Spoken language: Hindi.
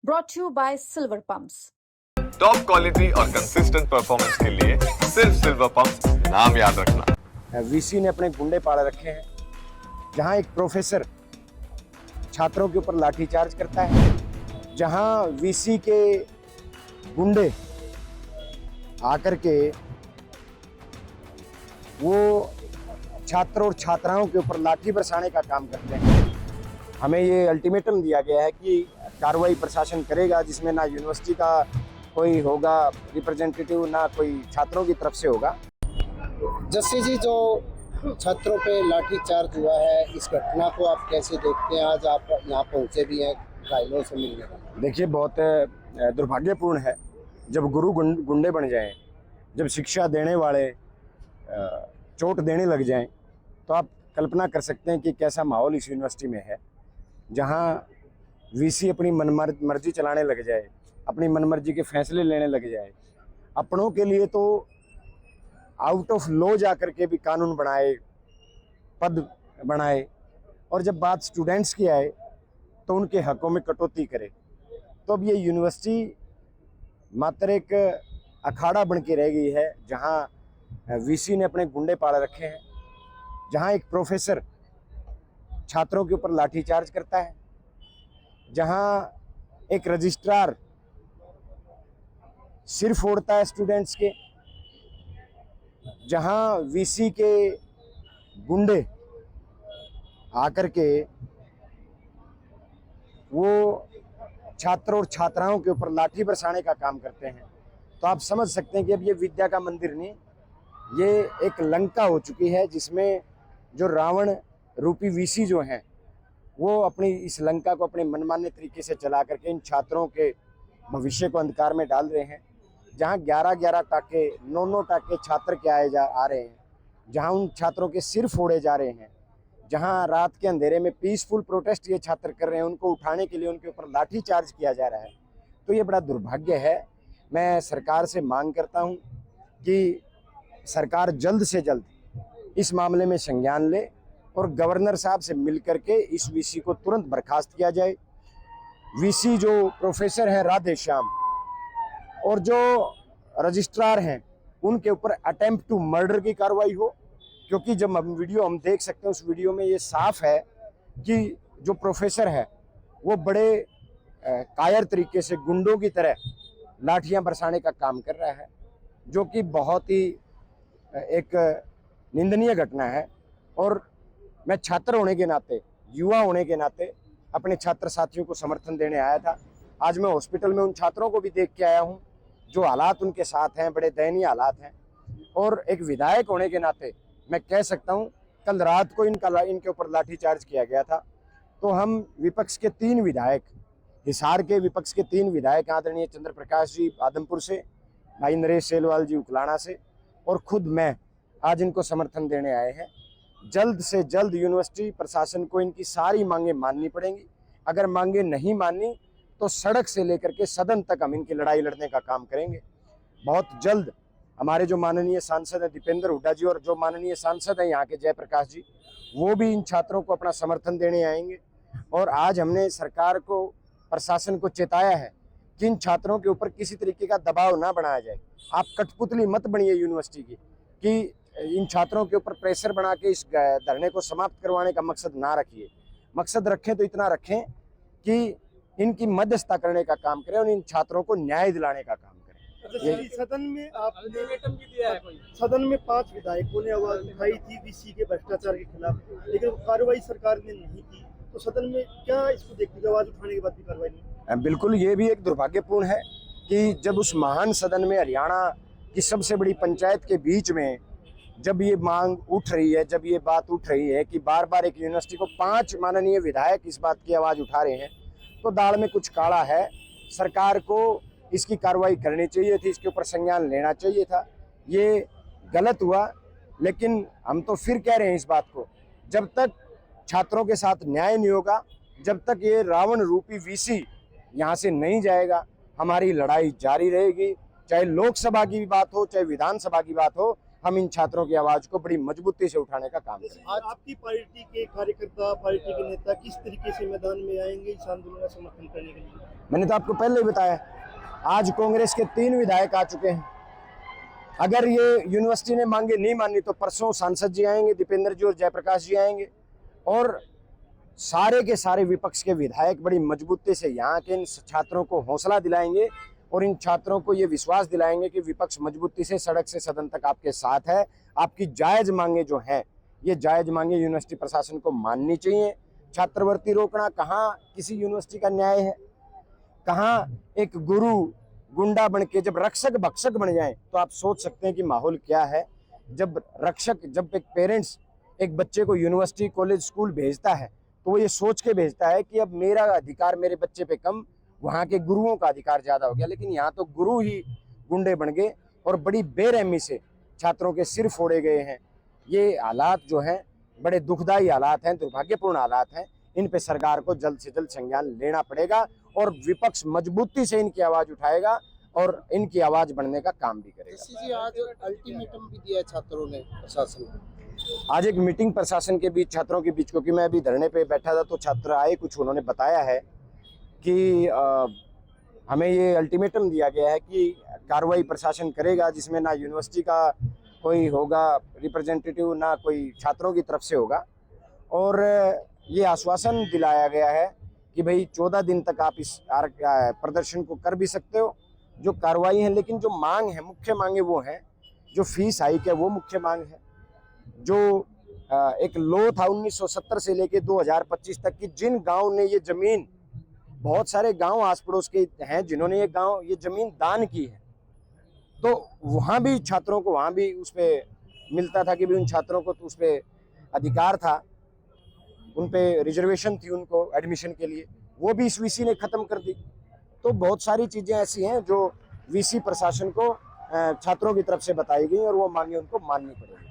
brought to you by Silver Pumps. Top quality और कंसिस्टेंट परफॉर्मेंस के लिए सिर्फ सिल्वर पंप्स नाम याद रखना। वीसी ने अपने गुंडे पाल रखे हैं, जहां एक प्रोफेसर छात्रों के ऊपर लाठीचार्ज करता है, जहां वीसी के गुंडे आकर के वो छात्रों और छात्राओं के ऊपर लाठी बरसाने का काम करते हैं। हमें ये अल्टीमेटम दिया गया है कि कार्रवाई प्रशासन करेगा, जिसमें ना यूनिवर्सिटी का कोई होगा रिप्रेजेंटेटिव, ना कोई छात्रों की तरफ से होगा। जस्सी जी, जो छात्रों पे लाठीचार्ज हुआ है, इस घटना को आप कैसे देखते हैं? आज आप यहाँ पहुँचे भी हैं घायलों से मिलने। देखिए, बहुत दुर्भाग्यपूर्ण है जब गुरु गुंडे बन जाएं, जब शिक्षा देने वाले चोट देने लग जाएं, तो आप कल्पना कर सकते हैं कि कैसा माहौल इस यूनिवर्सिटी में है, जहाँ वीसी अपनी मनमर्जी चलाने लग जाए, अपनी मनमर्जी के फैसले लेने लग जाए, अपनों के लिए तो आउट ऑफ लॉ जा कर के भी कानून बनाए, पद बनाए, और जब बात स्टूडेंट्स की आए तो उनके हकों में कटौती करे। तो अब ये यूनिवर्सिटी मात्र एक अखाड़ा बन के रह गई है, जहाँ वीसी ने अपने गुंडे पाल रखे हैं, जहाँ एक प्रोफेसर छात्रों के ऊपर लाठीचार्ज करता है, जहाँ एक रजिस्ट्रार सिर फोड़ता है स्टूडेंट्स के, जहाँ वीसी के गुंडे आकर के वो छात्रों और छात्राओं के ऊपर लाठी बरसाने का काम करते हैं। तो आप समझ सकते हैं कि अब ये विद्या का मंदिर नहीं, ये एक लंका हो चुकी है, जिसमें जो रावण रूपी वीसी जो हैं वो अपनी इस लंका को अपने मनमाने तरीके से चला करके इन छात्रों के भविष्य को अंधकार में डाल रहे हैं। जहां 11-11 टाके, 9-9 टाके छात्र के आ रहे हैं, जहां उन छात्रों के सिर फोड़े जा रहे हैं, जहां रात के अंधेरे में पीसफुल प्रोटेस्ट ये छात्र कर रहे हैं, उनको उठाने के लिए उनके ऊपर लाठी चार्ज किया जा रहा है। तो ये बड़ा दुर्भाग्य है। मैं सरकार से मांग करता हूं कि सरकार जल्द से जल्द इस मामले में संज्ञान ले और गवर्नर साहब से मिल करके इस वीसी को तुरंत बर्खास्त किया जाए। वीसी जो प्रोफेसर हैं राधे श्याम और जो रजिस्ट्रार हैं, उनके ऊपर अटेम्प्ट टू मर्डर की कार्रवाई हो, क्योंकि जब हम देख सकते हैं, उस वीडियो में ये साफ है कि जो प्रोफेसर है वो बड़े कायर तरीके से गुंडों की तरह लाठियां बरसाने का काम कर रहा है, जो कि बहुत ही एक निंदनीय घटना है। और मैं छात्र होने के नाते, युवा होने के नाते अपने छात्र साथियों को समर्थन देने आया था। आज मैं हॉस्पिटल में उन छात्रों को भी देख के आया हूं, जो हालात उनके साथ हैं, बड़े दयनीय हालात हैं। और एक विधायक होने के नाते मैं कह सकता हूं, कल रात को इनके ऊपर लाठीचार्ज किया गया था। तो हम विपक्ष के 3 विधायक, हिसार के विपक्ष के 3 विधायक, आदरणीय चंद्र प्रकाश जी आदमपुर से, भाई नरेश सेलवाल जी उकलाना से, और खुद मैं आज इनको समर्थन देने आए हैं। जल्द से जल्द यूनिवर्सिटी प्रशासन को इनकी सारी मांगें माननी पड़ेंगी। अगर मांगें नहीं मानी तो सड़क से लेकर के सदन तक हम इनकी लड़ाई लड़ने का काम करेंगे। बहुत जल्द हमारे जो माननीय सांसद हैं दीपेंद्र हुड्डा जी, और जो माननीय सांसद हैं यहाँ के जयप्रकाश जी, वो भी इन छात्रों को अपना समर्थन देने आएंगे। और आज हमने सरकार को, प्रशासन को चेताया है कि इन छात्रों के ऊपर किसी तरीके का दबाव ना बनाया जाए। आप कठपुतली मत बनिए यूनिवर्सिटी की, कि इन छात्रों के ऊपर प्रेशर बना के इस धरने को समाप्त करवाने का मकसद ना रखिए। मकसद रखें तो इतना रखें कि इनकी मध्यस्थता करने का काम करें और इन छात्रों को न्याय दिलाने का काम करें। सदन में आपने दिया है, सदन में 5 विधायकों ने आवाज उठाई थी वीसी के भ्रष्टाचार के खिलाफ, लेकिन कार्रवाई सरकार ने नहीं की। तो सदन में क्या इसको देखते हुए आवाज उठाने के बाद भी कार्रवाई नहीं? बिल्कुल, ये भी एक दुर्भाग्यपूर्ण है कि जब उस महान सदन में, हरियाणा की सबसे बड़ी पंचायत के बीच में, जब ये मांग उठ रही है, जब ये बात उठ रही है कि बार बार एक यूनिवर्सिटी को 5 माननीय विधायक इस बात की आवाज उठा रहे हैं, तो दाल में कुछ काला है। सरकार को इसकी कार्रवाई करनी चाहिए थी, इसके ऊपर संज्ञान लेना चाहिए था। ये गलत हुआ, लेकिन हम तो फिर कह रहे हैं इस बात को, जब तक छात्रों के साथ न्याय नहीं होगा, जब तक ये रावण रूपी वीसी यहाँ से नहीं जाएगा, हमारी लड़ाई जारी रहेगी। चाहे लोकसभा की भी बात हो, चाहे विधानसभा की बात हो, हम इन छात्रों की आवाज को बड़ी मजबूती से उठाने का काम करें। आज आपकी पार्टी के कार्यकर्ता, पार्टी के नेता किस तरीके से मैदान में आएंगे इस आंदोलन का समर्थन करने के लिए? मैंने तो आपको पहले ही बताया, आज कांग्रेस के 3 विधायक आ चुके हैं। अगर ये यूनिवर्सिटी ने मांगे नहीं मानी तो परसों सांसद जी आएंगे, दीपेंद्र जी और जयप्रकाश जी आएंगे, और सारे के सारे विपक्ष के विधायक बड़ी मजबूती से यहाँ के इन छात्रों को हौसला दिलाएंगे और इन छात्रों को ये विश्वास दिलाएंगे कि विपक्ष मजबूती से सड़क से सदन तक आपके साथ है। आपकी जायज मांगे जो हैं, ये जायज मांगे यूनिवर्सिटी प्रशासन को माननी चाहिए। छात्रवृत्ति रोकना कहाँ किसी यूनिवर्सिटी का न्याय है? कहाँ एक गुरु गुंडा बन के जब रक्षक भक्षक बन जाए तो आप सोच सकते हैं कि माहौल क्या है। जब एक पेरेंट्स एक बच्चे को यूनिवर्सिटी कॉलेज स्कूल भेजता है तो वो ये सोच के भेजता है कि अब मेरा अधिकार मेरे बच्चे पे कम, वहाँ के गुरुओं का अधिकार ज़्यादा हो गया। लेकिन यहाँ तो गुरु ही गुंडे बन गए और बड़ी बेरहमी से छात्रों के सिर फोड़े गए हैं। ये हालात जो हैं बड़े दुखदायी हालात हैं, दुर्भाग्यपूर्ण हालात हैं। इन पे सरकार को जल्द से जल्द संज्ञान लेना पड़ेगा और विपक्ष मजबूती से इनकी आवाज़ उठाएगा और इनकी आवाज़ बढ़ने का काम भी करेगा। जस्सी जी, आज अल्टीमेटम भी दिया है छात्रों ने प्रशासन को। आज एक मीटिंग प्रशासन के बीच, छात्रों के बीच, क्योंकि मैं अभी धरने पे बैठा था तो छात्र आए, कुछ उन्होंने बताया है कि हमें ये अल्टीमेटम दिया गया है कि कार्रवाई प्रशासन करेगा जिसमें ना यूनिवर्सिटी का कोई होगा रिप्रेजेंटेटिव, ना कोई छात्रों की तरफ से होगा। और ये आश्वासन दिलाया गया है कि भाई 14 दिन तक आप इस प्रदर्शन को कर भी सकते हो, जो कार्रवाई है। लेकिन जो मांग है, मुख्य मांगे वो हैं, जो फीस हाइक है वो मुख्य मांग है, जो एक लो था 1970 से लेके 2025 तक की, जिन गांव ने ये जमीन, बहुत सारे गांव आस पड़ोस के हैं जिन्होंने ये जमीन दान की है, तो वहाँ भी छात्रों को वहाँ भी उस पे मिलता था कि भी उन छात्रों को तो उस पे अधिकार था, उन पे रिजर्वेशन थी उनको एडमिशन के लिए, वो भी इस वीसी ने ख़त्म कर दी। तो बहुत सारी चीज़ें ऐसी हैं जो वीसी प्रशासन को छात्रों की तरफ से बताई गई और वो मांगे उनको माननी पड़ेगी।